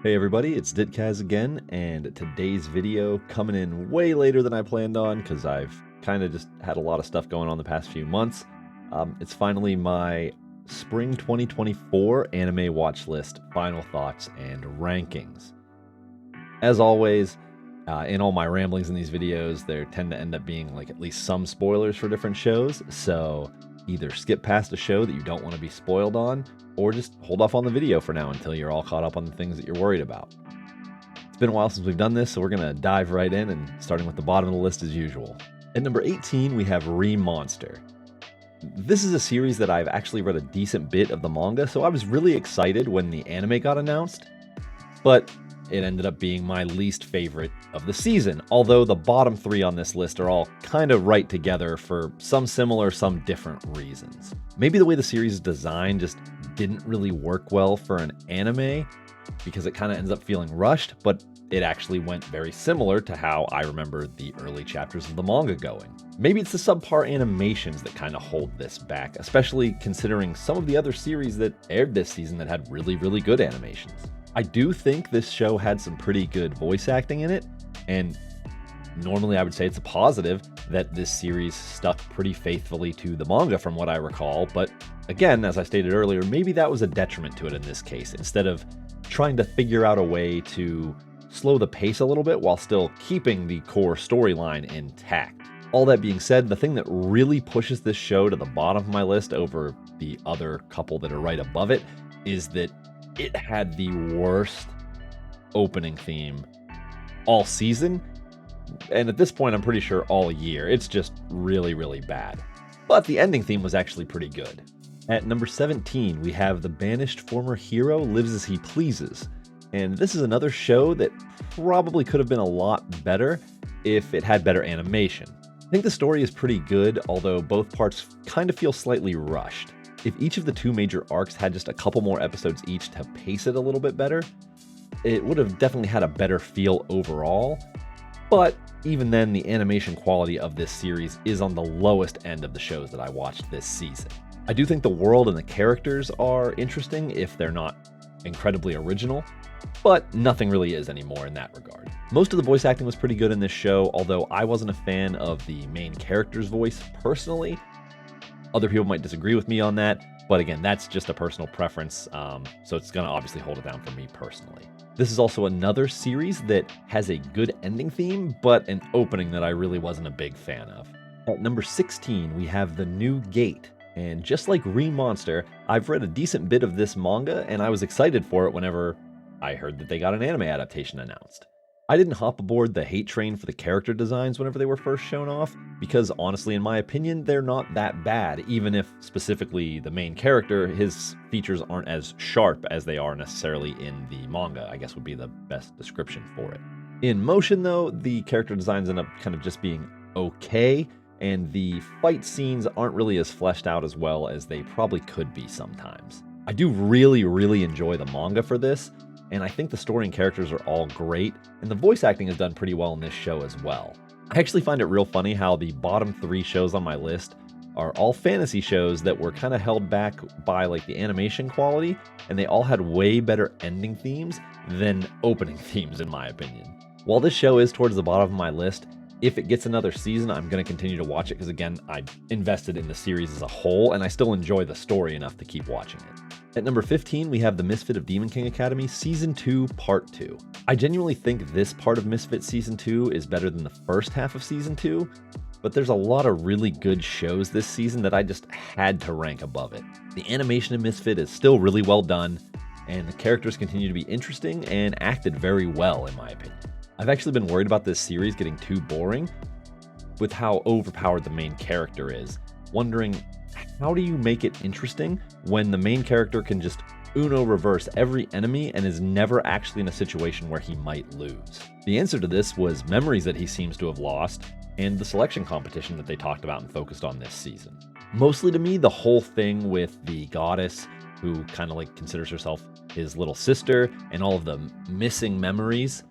Hey everybody, it's Ditkaz again, and today's video coming in way later than I planned on because I've kind of just had a lot of stuff going on the past few months. It's finally my spring 2024 anime watch list, final thoughts, and rankings. As always, in all my ramblings in these videos, there tend to end up being like at least some spoilers for different shows, so either skip past a show that you don't want to be spoiled on, or just hold off on the video for now until you're all caught up on the things that you're worried about. It's been a while since we've done this, so we're going to dive right in, and starting with the bottom of the list as usual. At number 18, we have Remonster. This is a series that I've actually read a decent bit of the manga, so I was really excited when the anime got announced, but it ended up being my least favorite of the season, although the bottom three on this list are all kind of right together for some similar, some different reasons. Maybe the way the series is designed just didn't really work well for an anime because it kind of ends up feeling rushed, but it actually went very similar to how I remember the early chapters of the manga going. Maybe it's the subpar animations that kind of hold this back, especially considering some of the other series that aired this season that had really, really good animations. I do think this show had some pretty good voice acting in it, and normally I would say it's a positive that this series stuck pretty faithfully to the manga from what I recall, but again, as I stated earlier, maybe that was a detriment to it in this case, instead of trying to figure out a way to slow the pace a little bit while still keeping the core storyline intact. All that being said, the thing that really pushes this show to the bottom of my list over the other couple that are right above it is that it had the worst opening theme all season, and at this point I'm pretty sure all year. It's just really, really bad. But the ending theme was actually pretty good. At number 17, we have the Banished former hero lives as he pleases, and this is another show that probably could have been a lot better if it had better animation. I think the story is pretty good, although both parts kind of feel slightly rushed. If each of the two major arcs had just a couple more episodes each to pace it a little bit better, it would have definitely had a better feel overall. But even then, the animation quality of this series is on the lowest end of the shows that I watched this season. I do think the world and the characters are interesting if they're not incredibly original, but nothing really is anymore in that regard. Most of the voice acting was pretty good in this show, although I wasn't a fan of the main character's voice personally. Other people might disagree with me on that, but again, that's just a personal preference, so it's going to obviously hold it down for me personally. This is also another series that has a good ending theme, but an opening that I really wasn't a big fan of. At number 16, we have The New Gate, and just like Remonster, I've read a decent bit of this manga, and I was excited for it whenever I heard that they got an anime adaptation announced. I didn't hop aboard the hate train for the character designs whenever they were first shown off, because honestly, in my opinion, they're not that bad, even if specifically the main character, his features aren't as sharp as they are necessarily in the manga, I guess would be the best description for it. In motion, though, the character designs end up kind of just being okay, and the fight scenes aren't really as fleshed out as well as they probably could be sometimes. I do really, really enjoy the manga for this, and I think the story and characters are all great, and the voice acting is done pretty well in this show as well. I actually find it real funny how the bottom three shows on my list are all fantasy shows that were kind of held back by like the animation quality, and they all had way better ending themes than opening themes in my opinion. While this show is towards the bottom of my list, if it gets another season, I'm going to continue to watch it because again, I invested in the series as a whole, and I still enjoy the story enough to keep watching it. At number 15, we have The Misfit of Demon King Academy Season 2, Part 2. I genuinely think this part of Misfit Season 2 is better than the first half of Season 2, but there's a lot of really good shows this season that I just had to rank above it. The animation in Misfit is still really well done, and the characters continue to be interesting and acted very well, in my opinion. I've actually been worried about this series getting too boring with how overpowered the main character is, wondering how do you make it interesting when the main character can just Uno reverse every enemy and is never actually in a situation where he might lose? The answer to this was memories that he seems to have lost and the selection competition that they talked about and focused on this season. Mostly to me, the whole thing with the goddess who kind of like considers herself his little sister and all of the missing memories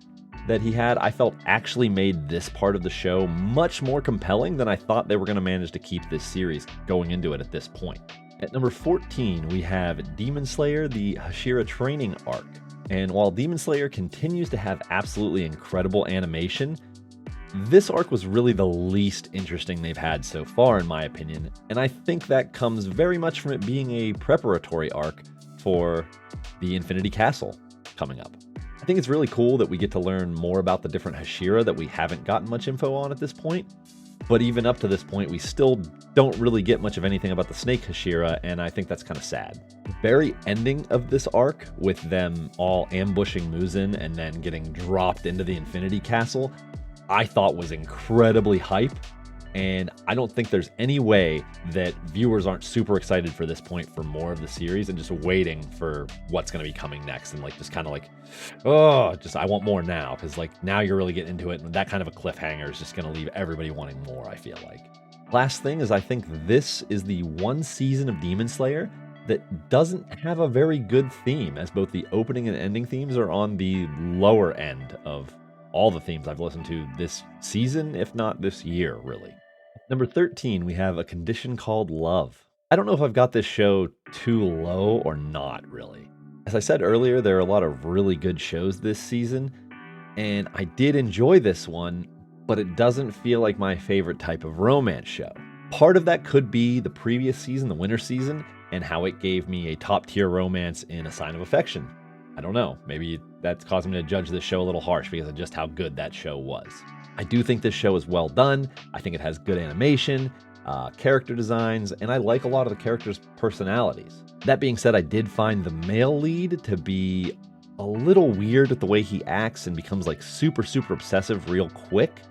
that he had, I felt actually made this part of the show much more compelling than I thought they were going to manage to keep this series going into it at this point. At number 14, we have Demon Slayer, the Hashira training arc. And while Demon Slayer continues to have absolutely incredible animation, this arc was really the least interesting they've had so far, in my opinion, and I think that comes very much from it being a preparatory arc for the Infinity Castle coming up. I think it's really cool that we get to learn more about the different Hashira that we haven't gotten much info on at this point, but even up to this point, we still don't really get much of anything about the Snake Hashira, and I think that's kind of sad. The very ending of this arc, with them all ambushing Muzan and then getting dropped into the Infinity Castle, I thought was incredibly hype, and I don't think there's any way that viewers aren't super excited for this point for more of the series and just waiting for what's going to be coming next, and like just kind of like, oh, just I want more now, because like now you're really getting into it, and that kind of a cliffhanger is just going to leave everybody wanting more, I feel like. Last thing is, I think this is the one season of Demon Slayer that doesn't have a very good theme, as both the opening and ending themes are on the lower end of all the themes I've listened to this season, if not this year, really. Number 13, we have A Condition Called Love. I don't know if I've got this show too low or not, really. As I said earlier, there are a lot of really good shows this season, and I did enjoy this one, but it doesn't feel like my favorite type of romance show. Part of that could be the previous season, the winter season, and how it gave me a top-tier romance in A Sign of Affection. I don't know, maybe that's causing me to judge this show a little harsh because of just how good that show was. I do think this show is well done. I think it has good animation, character designs, and I like a lot of the characters' personalities. That being said, I did find the male lead to be a little weird with the way he acts and becomes like super obsessive real quick,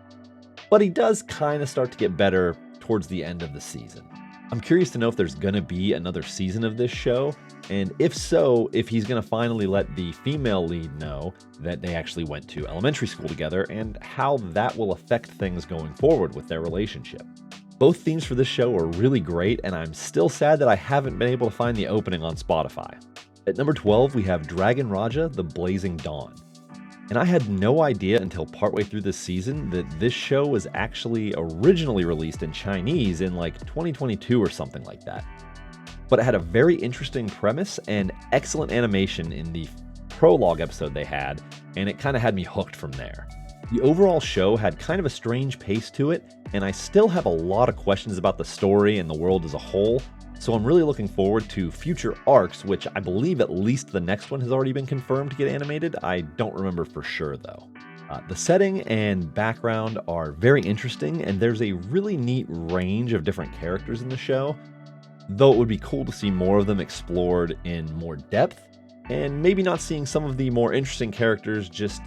but he does kind of start to get better towards the end of the season. I'm curious to know if there's going to be another season of this show, and if so, if he's going to finally let the female lead know that they actually went to elementary school together, and how that will affect things going forward with their relationship. Both themes for this show are really great, and I'm still sad that I haven't been able to find the opening on Spotify. At number 12, we have Dragon Raja: The Blazing Dawn. And I had no idea until partway through this season that this show was actually originally released in Chinese in like 2022 or something like that. But it had a very interesting premise and excellent animation in the prologue episode they had, and it kind of had me hooked from there. The overall show had kind of a strange pace to it, and I still have a lot of questions about the story and the world as a whole, so I'm really looking forward to future arcs, which I believe at least the next one has already been confirmed to get animated. I don't remember for sure, though. The setting and background are very interesting, and there's a really neat range of different characters in the show, though it would be cool to see more of them explored in more depth, and maybe not seeing some of the more interesting characters just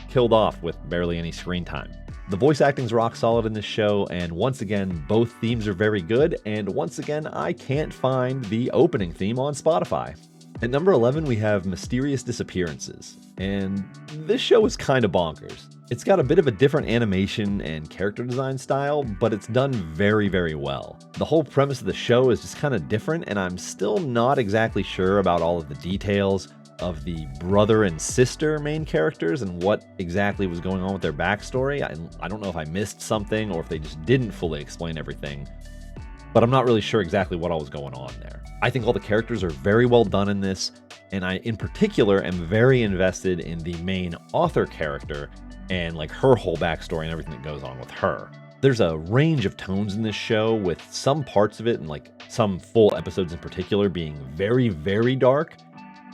killed off with barely any screen time. The voice acting's rock solid in this show, and once again, both themes are very good, and once again, I can't find the opening theme on Spotify. At number 11, we have Mysterious Disappearances, and this show is kind of bonkers. It's got a bit of a different animation and character design style, but it's done very well. The whole premise of the show is just kind of different, and I'm still not exactly sure about all of the details of the brother and sister main characters and what exactly was going on with their backstory. I don't know if I missed something or if they just didn't fully explain everything, but I'm not really sure exactly what all was going on there. I think all the characters are very well done in this, and I in particular am very invested in the main author character and like her whole backstory and everything that goes on with her. There's a range of tones in this show, with some parts of it and like some full episodes in particular being very dark,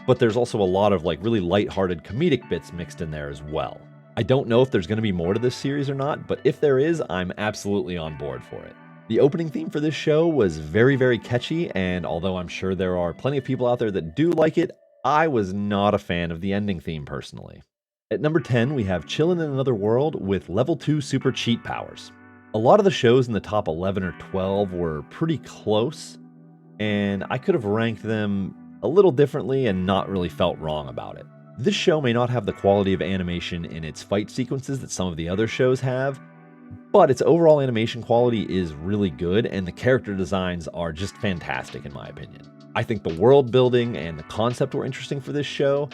but there's also a lot of like really lighthearted comedic bits mixed in there as well. I don't know if there's going to be more to this series or not, but if there is, I'm absolutely on board for it. The opening theme for this show was very catchy, and although I'm sure there are plenty of people out there that do like it, I was not a fan of the ending theme personally. At number 10, we have Chillin' in Another World with level 2 super cheat powers. A lot of the shows in the top 11 or 12 were pretty close, and I could have ranked them a little differently and not really felt wrong about it. This show may not have the quality of animation in its fight sequences that some of the other shows have, but its overall animation quality is really good, and the character designs are just fantastic in my opinion. I think the world building and the concept were interesting for this show,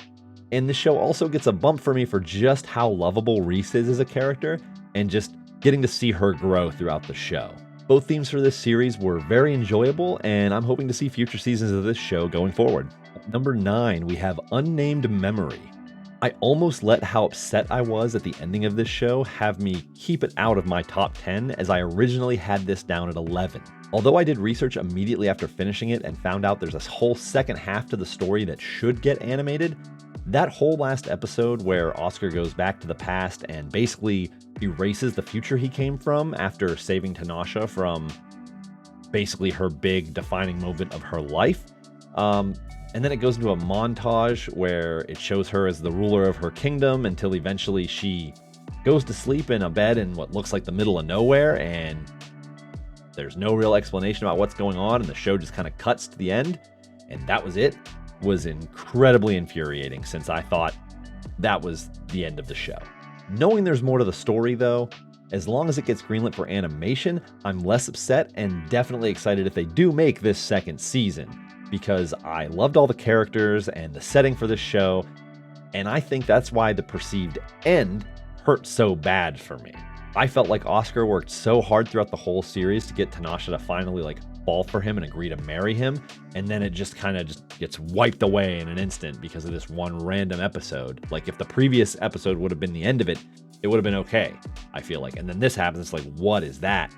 and this show also gets a bump for me for just how lovable Reese is as a character, and just getting to see her grow throughout the show. Both themes for this series were very enjoyable, and I'm hoping to see future seasons of this show going forward. At number 9, we have Unnamed Memory. I almost let how upset I was at the ending of this show have me keep it out of my top 10, as I originally had this down at 11. Although I did research immediately after finishing it and found out there's a whole second half to the story that should get animated, that whole last episode where Oscar goes back to the past and basically erases the future he came from after saving Tanasha from basically her big defining moment of her life. And then it goes into a montage where it shows her as the ruler of her kingdom until eventually she goes to sleep in a bed in what looks like the middle of nowhere, and there's no real explanation about what's going on, and the show just kind of cuts to the end, and that was it. Was incredibly infuriating, since I thought that was the end of the show. Knowing there's more to the story though, as long as it gets greenlit for animation, I'm less upset and definitely excited if they do make this second season, because I loved all the characters and the setting for this show, and I think that's why the perceived end hurt so bad for me. I felt like Oscar worked so hard throughout the whole series to get Tanasha to finally fall for him and agree to marry him, and then it just kind of gets wiped away in an instant because of this one random episode. Like, if the previous episode would have been the end of it, it would have been okay, I feel like. And then this happens, it's like, what is that?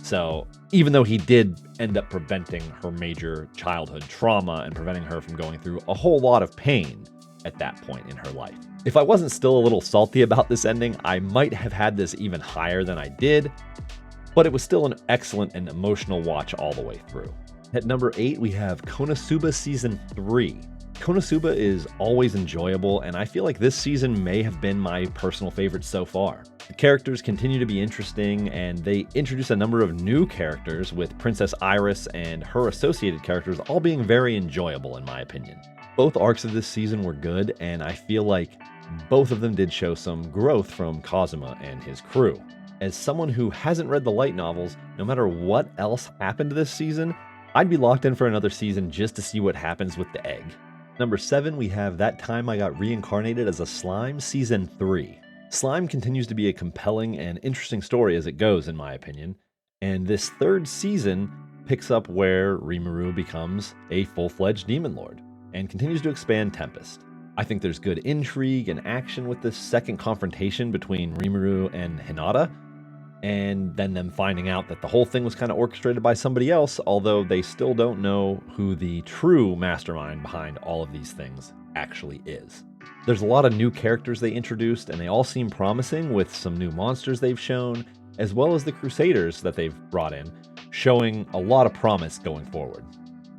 So even though he did end up preventing her major childhood trauma and preventing her from going through a whole lot of pain at that point in her life. If I wasn't still a little salty about this ending, I might have had this even higher than I did, but it was still an excellent and emotional watch all the way through. At number 8, we have Konosuba Season 3. Konosuba is always enjoyable, and I feel like this season may have been my personal favorite so far. The characters continue to be interesting, and they introduce a number of new characters, with Princess Iris and her associated characters all being very enjoyable in my opinion. Both arcs of this season were good, and I feel like both of them did show some growth from Kazuma and his crew. As someone who hasn't read the light novels, no matter what else happened this season, I'd be locked in for another season just to see what happens with the egg. Number 7, we have That Time I Got Reincarnated as a Slime Season 3. Slime continues to be a compelling and interesting story as it goes, in my opinion, and this third season picks up where Rimuru becomes a full-fledged demon lord and continues to expand Tempest. I think there's good intrigue and action with this second confrontation between Rimuru and Hinata, and then them finding out that the whole thing was kind of orchestrated by somebody else, although they still don't know who the true mastermind behind all of these things actually is. There's a lot of new characters they introduced, and they all seem promising, with some new monsters they've shown, as well as the Crusaders that they've brought in, showing a lot of promise going forward.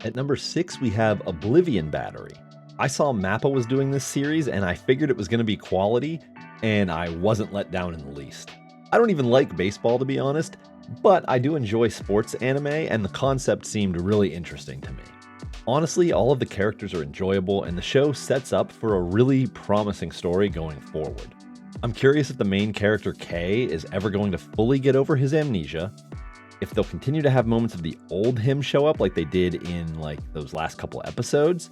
At number 6, we have Oblivion Battery. I saw Mappa was doing this series, and I figured it was going to be quality, and I wasn't let down in the least. I don't even like baseball, to be honest, but I do enjoy sports anime, and the concept seemed really interesting to me. Honestly, all of the characters are enjoyable, and the show sets up for a really promising story going forward. I'm curious if the main character Kay is ever going to fully get over his amnesia, if they'll continue to have moments of the old him show up like they did in those last couple episodes,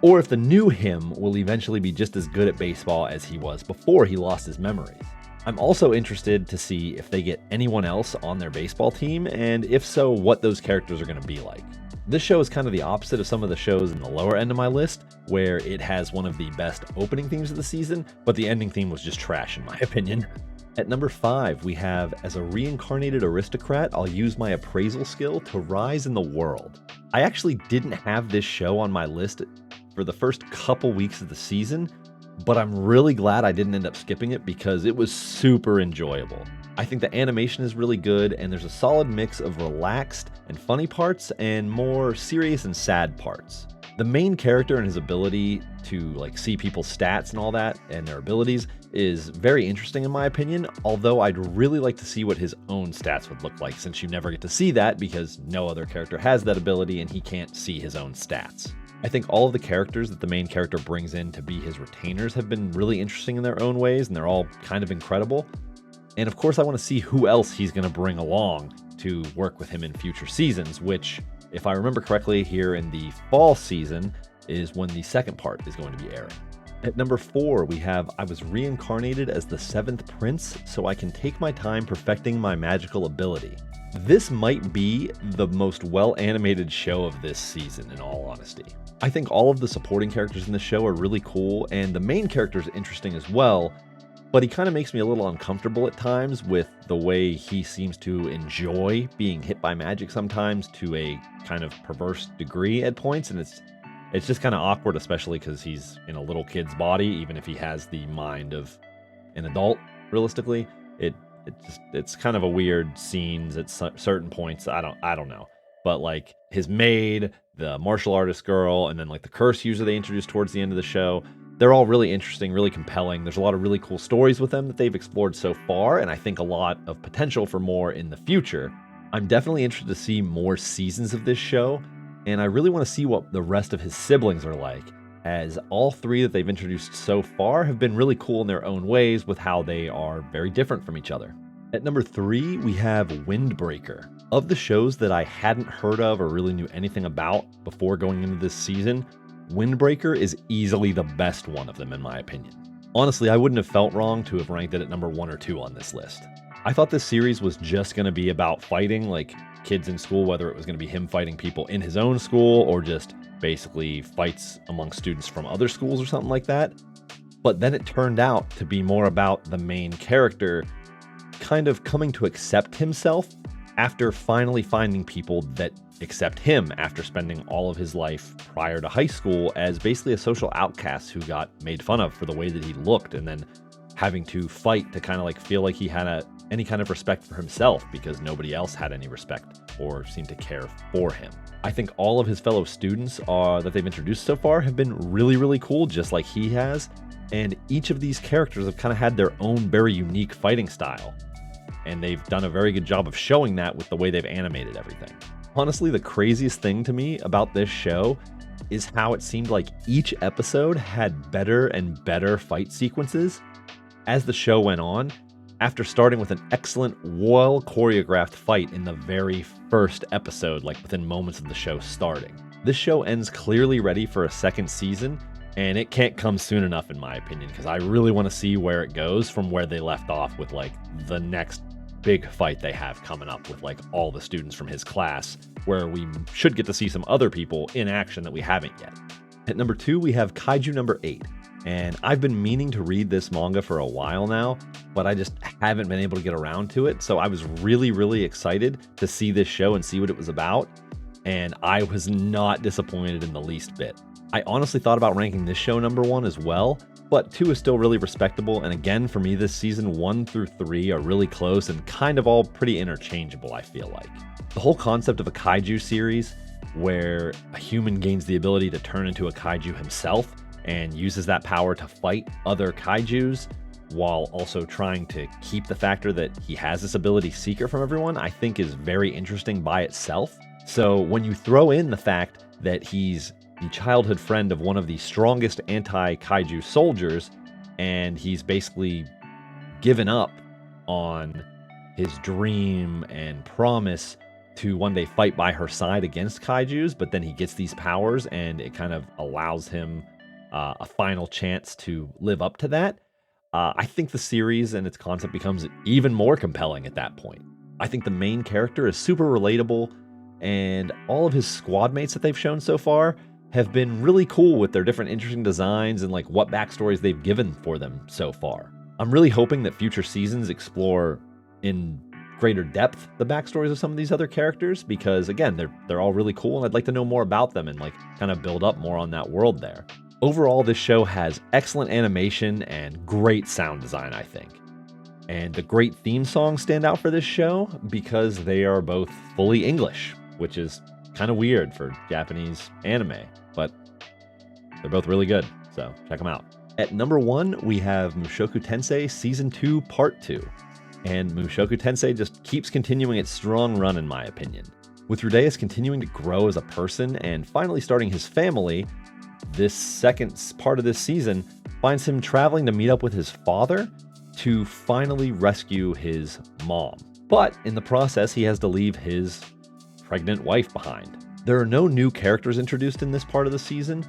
or if the new him will eventually be just as good at baseball as he was before he lost his memories. I'm also interested to see if they get anyone else on their baseball team, and if so, what those characters are going to be like. This show is kind of the opposite of some of the shows in the lower end of my list, where it has one of the best opening themes of the season, but the ending theme was just trash in my opinion. At number 5, we have As a Reincarnated Aristocrat, I'll use my appraisal skill to rise in the world. I actually didn't have this show on my list for the first couple weeks of the season, but I'm really glad I didn't end up skipping it because it was super enjoyable. I think the animation is really good, and there's a solid mix of relaxed and funny parts and more serious and sad parts. The main character and his ability to see people's stats and all that and their abilities is very interesting in my opinion, although I'd really like to see what his own stats would look like, since you never get to see that because no other character has that ability and he can't see his own stats. I think all of the characters that the main character brings in to be his retainers have been really interesting in their own ways, and they're all kind of incredible. And of course I want to see who else he's going to bring along to work with him in future seasons, which, if I remember correctly, here in the fall season is when the second part is going to be airing. At number 4, we have I was reincarnated as the 7th prince so I can take my time perfecting my magical ability. This might be the most well-animated show of this season, in all honesty. I think all of the supporting characters in the show are really cool, and the main character is interesting as well, but he kind of makes me a little uncomfortable at times with the way he seems to enjoy being hit by magic sometimes to a kind of perverse degree at points, and it's just kind of awkward, especially because he's in a little kid's body, even if he has the mind of an adult, realistically. It's kind of a weird scenes at certain points. I don't know. But like his maid, the martial artist girl, and then like the curse user they introduced towards the end of the show, they're all really interesting, really compelling. There's a lot of really cool stories with them that they've explored so far, and I think a lot of potential for more in the future. I'm definitely interested to see more seasons of this show, and I really want to see what the rest of his siblings are like, as all three that they've introduced so far have been really cool in their own ways with how they are very different from each other. At number 3, we have Windbreaker. Of the shows that I hadn't heard of or really knew anything about before going into this season, Windbreaker is easily the best one of them in my opinion. Honestly, I wouldn't have felt wrong to have ranked it at number 1 or 2 on this list. I thought this series was just going to be about fighting, like kids in school, whether it was going to be him fighting people in his own school or just basically fights among students from other schools or something like that. But then it turned out to be more about the main character kind of coming to accept himself after finally finding people that accept him after spending all of his life prior to high school as basically a social outcast who got made fun of for the way that he looked, and then having to fight to kind of like feel like he had any kind of respect for himself because nobody else had any respect or seemed to care for him. I think all of his fellow students that they've introduced so far have been really, really cool, just like he has. And each of these characters have kind of had their own very unique fighting style. And they've done a very good job of showing that with the way they've animated everything. Honestly, the craziest thing to me about this show is how it seemed like each episode had better and better fight sequences as the show went on, after starting with an excellent, well-choreographed fight in the very first episode, like within moments of the show starting. This show ends clearly ready for a second season, and it can't come soon enough in my opinion, because I really want to see where it goes from where they left off with like the next big fight they have coming up with like all the students from his class, where we should get to see some other people in action that we haven't yet. At number 2, we have Kaiju number 8. And I've been meaning to read this manga for a while now, but I just haven't been able to get around to it. So I was really, really excited to see this show and see what it was about. And I was not disappointed in the least bit. I honestly thought about ranking this show number 1 as well, but 2 is still really respectable. And again, for me, this season 1 through 3 are really close and kind of all pretty interchangeable, I feel like. The whole concept of a kaiju series, where a human gains the ability to turn into a kaiju himself, and uses that power to fight other kaijus while also trying to keep the factor that he has this ability secret from everyone, I think is very interesting by itself. So when you throw in the fact that he's the childhood friend of one of the strongest anti-kaiju soldiers, and he's basically given up on his dream and promise to one day fight by her side against kaijus, but then he gets these powers and it kind of allows him a final chance to live up to that. I think the series and its concept becomes even more compelling at that point. I think the main character is super relatable, and all of his squad mates that they've shown so far have been really cool with their different interesting designs and like what backstories they've given for them so far. I'm really hoping that future seasons explore in greater depth the backstories of some of these other characters, because again, they're all really cool and I'd like to know more about them and like kind of build up more on that world there. Overall, this show has excellent animation and great sound design, I think. And the great theme songs stand out for this show because they are both fully English, which is kind of weird for Japanese anime, but they're both really good, so check them out. At number 1, we have Mushoku Tensei Season 2 Part 2. And Mushoku Tensei just keeps continuing its strong run in my opinion. With Rudeus continuing to grow as a person and finally starting his family, this second part of this season finds him traveling to meet up with his father to finally rescue his mom. But in the process, he has to leave his pregnant wife behind. There are no new characters introduced in this part of the season,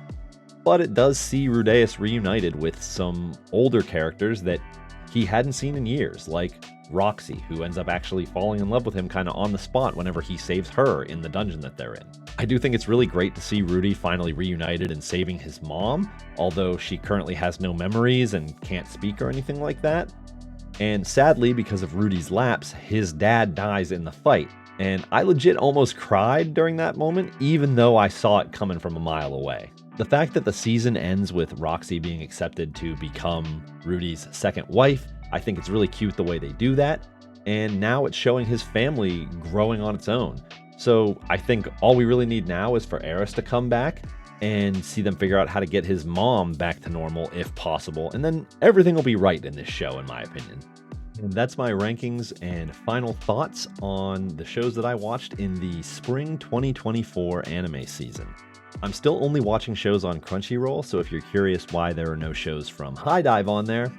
but it does see Rudeus reunited with some older characters that he hadn't seen in years, like Roxy, who ends up actually falling in love with him kind of on the spot whenever he saves her in the dungeon that they're in. I do think it's really great to see Rudy finally reunited and saving his mom, although she currently has no memories and can't speak or anything like that. And sadly, because of Rudy's lapse, his dad dies in the fight. And I legit almost cried during that moment, even though I saw it coming from a mile away. The fact that the season ends with Roxy being accepted to become Rudy's second wife, I think it's really cute the way they do that. And now it's showing his family growing on its own. So I think all we really need now is for Eris to come back and see them figure out how to get his mom back to normal if possible. And then everything will be right in this show, in my opinion. And that's my rankings and final thoughts on the shows that I watched in the spring 2024 anime season. I'm still only watching shows on Crunchyroll, so if you're curious why there are no shows from High Dive on there,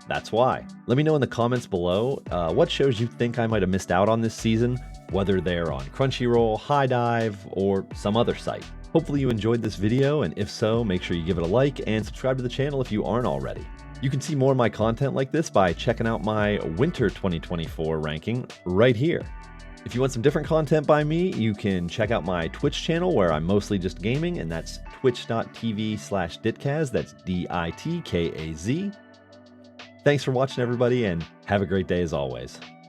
that's why. Let me know in the comments below what shows you think I might have missed out on this season, whether they're on Crunchyroll, High Dive, or some other site. Hopefully you enjoyed this video, and if so, make sure you give it a like and subscribe to the channel if you aren't already. You can see more of my content like this by checking out my Winter 2024 ranking right here. If you want some different content by me, you can check out my Twitch channel where I'm mostly just gaming, and that's twitch.tv/Ditkaz, that's Ditkaz. Thanks for watching, everybody, and have a great day as always.